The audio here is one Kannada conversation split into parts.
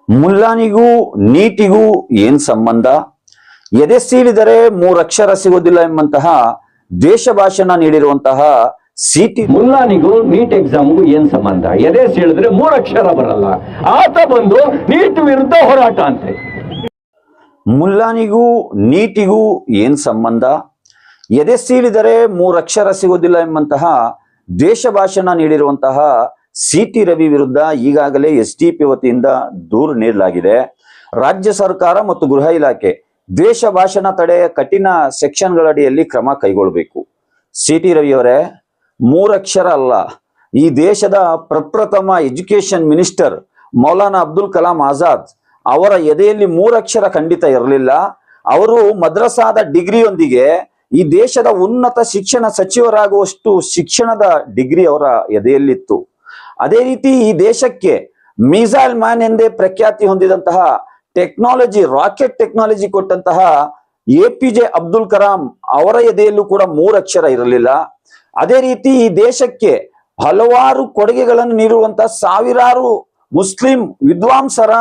ಮುಲ್ಲಾನಿಗೂ ನೀಟಿಗೂ ಏನ್ ಸಂಬಂಧ? ಎದೆ ಸೀಳಿದರೆ ಮೂರಕ್ಷರ ಸಿಗೋದಿಲ್ಲ ಎಂಬಂತಹ ದೇಶ ಭಾಷಣ ನೀಡಿರುವಂತಹ ಸಿಟಿ ಮುಲ್ಲಾನಿಗೂ ನೀಟ್ ಎಕ್ಸಾಮ್ಗೂ ಏನ್ ಸಂಬಂಧ? ಎದೆ ಸೀಳಿದ್ರೆ ಮೂರಕ್ಷರ ಬರಲ್ಲ, ಆತ ಬಂದು ನೀಟ್ ವಿರುದ್ಧ ಹೋರಾಟ ಅಂತೆ. ಮುಲ್ಲಾನಿಗೂ ನೀಟಿಗೂ ಏನ್ ಸಂಬಂಧ? ಎದೆ ಸೀಳಿದರೆ ಮೂರಕ್ಷರ ಸಿಗೋದಿಲ್ಲ ಎಂಬಂತಹ ದೇಶ ಭಾಷಣ ನೀಡಿರುವಂತಹ ಸಿಟಿ ರವಿ ವಿರುದ್ಧ ಈಗಾಗಲೇ ಎಸ್ಡಿಪಿ ವತಿಯಿಂದ ದೂರು ನೀಡಲಾಗಿದೆ. ರಾಜ್ಯ ಸರ್ಕಾರ ಮತ್ತು ಗೃಹ ಇಲಾಖೆ ದ್ವೇಷ ಭಾಷಣ ತಡೆ ಕಠಿಣ ಸೆಕ್ಷನ್ಗಳಡಿಯಲ್ಲಿ ಕ್ರಮ ಕೈಗೊಳ್ಳಬೇಕು. ಸಿಟಿ ರವಿ ಅವರೇ, ಮೂರಕ್ಷರ ಅಲ್ಲ, ಈ ದೇಶದ ಪ್ರಪ್ರಥಮ ಎಜುಕೇಶನ್ ಮಿನಿಸ್ಟರ್ ಮೌಲಾನಾ ಅಬ್ದುಲ್ ಕಲಾಂ ಆಜಾದ್ ಅವರ ಎದೆಯಲ್ಲಿ ಮೂರಕ್ಷರ ಖಂಡಿತ ಇರಲಿಲ್ಲ. ಅವರು ಮದ್ರಸಾದ ಡಿಗ್ರಿಯೊಂದಿಗೆ ಈ ದೇಶದ ಉನ್ನತ ಶಿಕ್ಷಣ ಸಚಿವರಾಗುವಷ್ಟು ಶಿಕ್ಷಣದ ಡಿಗ್ರಿ ಅವರ ಎದೆಯಲ್ಲಿತ್ತು. ಅದೇ ರೀತಿ ಈ ದೇಶಕ್ಕೆ ಮಿಸೈಲ್ ಮ್ಯಾನ್ ಎಂದೇ ಪ್ರಖ್ಯಾತಿ ಹೊಂದಿದಂತಹ ಟೆಕ್ನಾಲಜಿ, ರಾಕೆಟ್ ಟೆಕ್ನಾಲಜಿ ಕೊಟ್ಟಂತಹ APJ ಅಬ್ದುಲ್ ಕಲಾಂ ಅವರ ಎದೆಯಲ್ಲೂ ಕೂಡ ಮೂರಕ್ಷರ ಇರಲಿಲ್ಲ. ಅದೇ ರೀತಿ ಈ ದೇಶಕ್ಕೆ ಹಲವಾರು ಕೊಡುಗೆಗಳನ್ನು ನೀಡುವಂತಹ ಸಾವಿರಾರು ಮುಸ್ಲಿಂ ವಿದ್ವಾಂಸರ,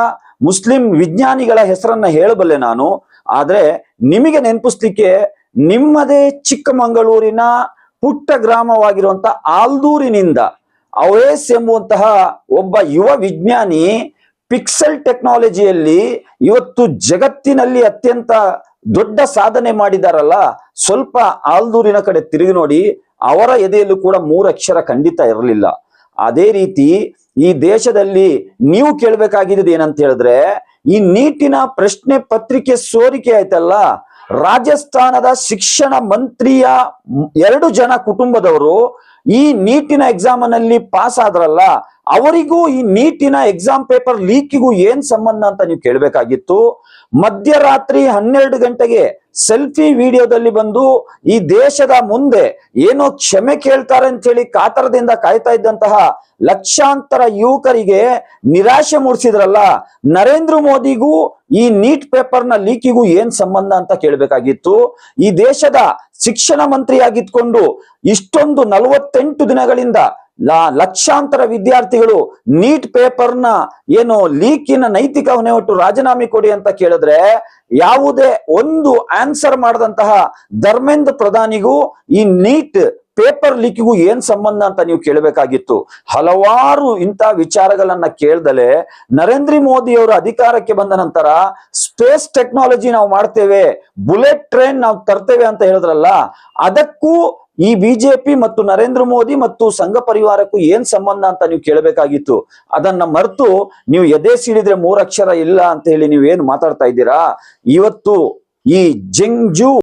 ಮುಸ್ಲಿಂ ವಿಜ್ಞಾನಿಗಳ ಹೆಸರನ್ನ ಹೇಳಬಲ್ಲೆ ನಾನು. ಆದ್ರೆ ನಿಮಗೆ ನೆನಪಿಸ್ಲಿಕ್ಕೆ ನಿಮ್ಮದೇ ಚಿಕ್ಕಮಗಳೂರಿನ ಪುಟ್ಟ ಗ್ರಾಮವಾಗಿರುವಂತಹ ಆಲ್ದೂರಿನಿಂದ ಅವೇಸ್ ಎಂಬುವಂತಹ ಒಬ್ಬ ಯುವ ವಿಜ್ಞಾನಿ ಪಿಕ್ಸೆಲ್ ಟೆಕ್ನಾಲಜಿಯಲ್ಲಿ ಇವತ್ತು ಜಗತ್ತಿನಲ್ಲಿ ಅತ್ಯಂತ ದೊಡ್ಡ ಸಾಧನೆ ಮಾಡಿದಾರಲ್ಲ, ಸ್ವಲ್ಪ ಆಲ್ದೂರಿನ ಕಡೆ ತಿರುಗಿ ನೋಡಿ, ಅವರ ಎದೆಯಲ್ಲೂ ಕೂಡ ಮೂರಕ್ಷರ ಖಂಡಿತ ಇರಲಿಲ್ಲ. ಅದೇ ರೀತಿ ಈ ದೇಶದಲ್ಲಿ ನೀವು ಕೇಳಬೇಕಾಗಿದ್ದು ಏನಂತ ಹೇಳಿದ್ರೆ, ಈ ನೀಟಿನ ಪ್ರಶ್ನೆ ಪತ್ರಿಕೆ ಸೋರಿಕೆ ಆಯ್ತಲ್ಲ, ರಾಜಸ್ಥಾನದ ಶಿಕ್ಷಣ ಮಂತ್ರಿಯ 2 ಜನ ಕುಟುಂಬದವರು ಈ ನೀಟಿನ ಎಕ್ಸಾಮ್ ನಲ್ಲಿ ಪಾಸ್ ಆದ್ರಲ್ಲ, ಅವರಿಗೂ ಈ ನೀಟಿನ ಎಕ್ಸಾಮ್ ಪೇಪರ್ ಲೀಕಿಗೂ ಏನ್ ಸಂಬಂಧ ಅಂತ ನೀವು ಕೇಳಬೇಕಾಗಿತ್ತು. ಮಧ್ಯರಾತ್ರಿ 12 ಗಂಟೆಗೆ ಸೆಲ್ಫಿ ವಿಡಿಯೋದಲ್ಲಿ ಬಂದು ಈ ದೇಶದ ಮುಂದೆ ಏನೋ ಕ್ಷಮೆ ಕೇಳ್ತಾರೆ ಅಂತ ಹೇಳಿ ಕಾತರದಿಂದ ಕಾಯ್ತಾ ಇದ್ದಂತಹ ಲಕ್ಷಾಂತರ ಯುವಕರಿಗೆ ನಿರಾಶೆ ಮೂಡಿಸಿದ್ರಲ್ಲ, ನರೇಂದ್ರ ಮೋದಿಗೂ ಈ ನೀಟ್ ಪೇಪರ್ನ ಲೀಕಿಗೂ ಏನ್ ಸಂಬಂಧ ಅಂತ ಕೇಳಬೇಕಾಗಿತ್ತು. ಈ ದೇಶದ ಶಿಕ್ಷಣ ಮಂತ್ರಿ ಆಗಿದ್ಕೊಂಡು ಇಷ್ಟೊಂದು 48 ದಿನಗಳಿಂದ ಲಕ್ಷಾಂತರ ವಿದ್ಯಾರ್ಥಿಗಳು ನೀಟ್ ಪೇಪರ್ನ ಏನು ಲೀಕಿನ ನೈತಿಕ ಹೊಣೆ ಹೊಟ್ಟು ರಾಜೀನಾಮೆ ಕೊಡಿ ಅಂತ ಕೇಳಿದ್ರೆ, ಯಾವುದೇ ಒಂದು ಆನ್ಸರ್ ಮಾಡದಂತಹ ಧರ್ಮೇಂದ್ರ ಪ್ರಧಾನಿಗೂ ಈ ನೀಟ್ ಪೇಪರ್ ಲೀಕಿಗೂ ಏನ್ ಸಂಬಂಧ ಅಂತ ನೀವು ಕೇಳಬೇಕಾಗಿತ್ತು. ಹಲವಾರು ಇಂಥ ವಿಚಾರಗಳನ್ನ ಕೇಳ್ದಲೆ ನರೇಂದ್ರ ಮೋದಿ ಅವರು ಅಧಿಕಾರಕ್ಕೆ ಬಂದ ನಂತರ ಸ್ಪೇಸ್ ಟೆಕ್ನಾಲಜಿ ನಾವು ಮಾಡ್ತೇವೆ, ಬುಲೆಟ್ ಟ್ರೈನ್ ನಾವು ತರ್ತೇವೆ ಅಂತ ಹೇಳಿದ್ರಲ್ಲ, ಅದಕ್ಕೂ ಈ ಬಿಜೆಪಿ ಮತ್ತು ನರೇಂದ್ರ ಮೋದಿ ಮತ್ತು ಸಂಘ ಪರಿವಾರಕ್ಕೂ ಏನ್ ಸಂಬಂಧ ಅಂತ ನೀವು ಕೇಳಬೇಕಾಗಿತ್ತು. ಅದನ್ನ ಮರೆತು ನೀವು ಎದೆ ಸಿಡಿದ್ರೆ ಮೂರಕ್ಷರ ಇಲ್ಲ ಅಂತ ಹೇಳಿ ನೀವೇನು ಮಾತಾಡ್ತಾ ಇದ್ದೀರಾ? ಇವತ್ತು ಈ ಜೆಂಗ್ಜು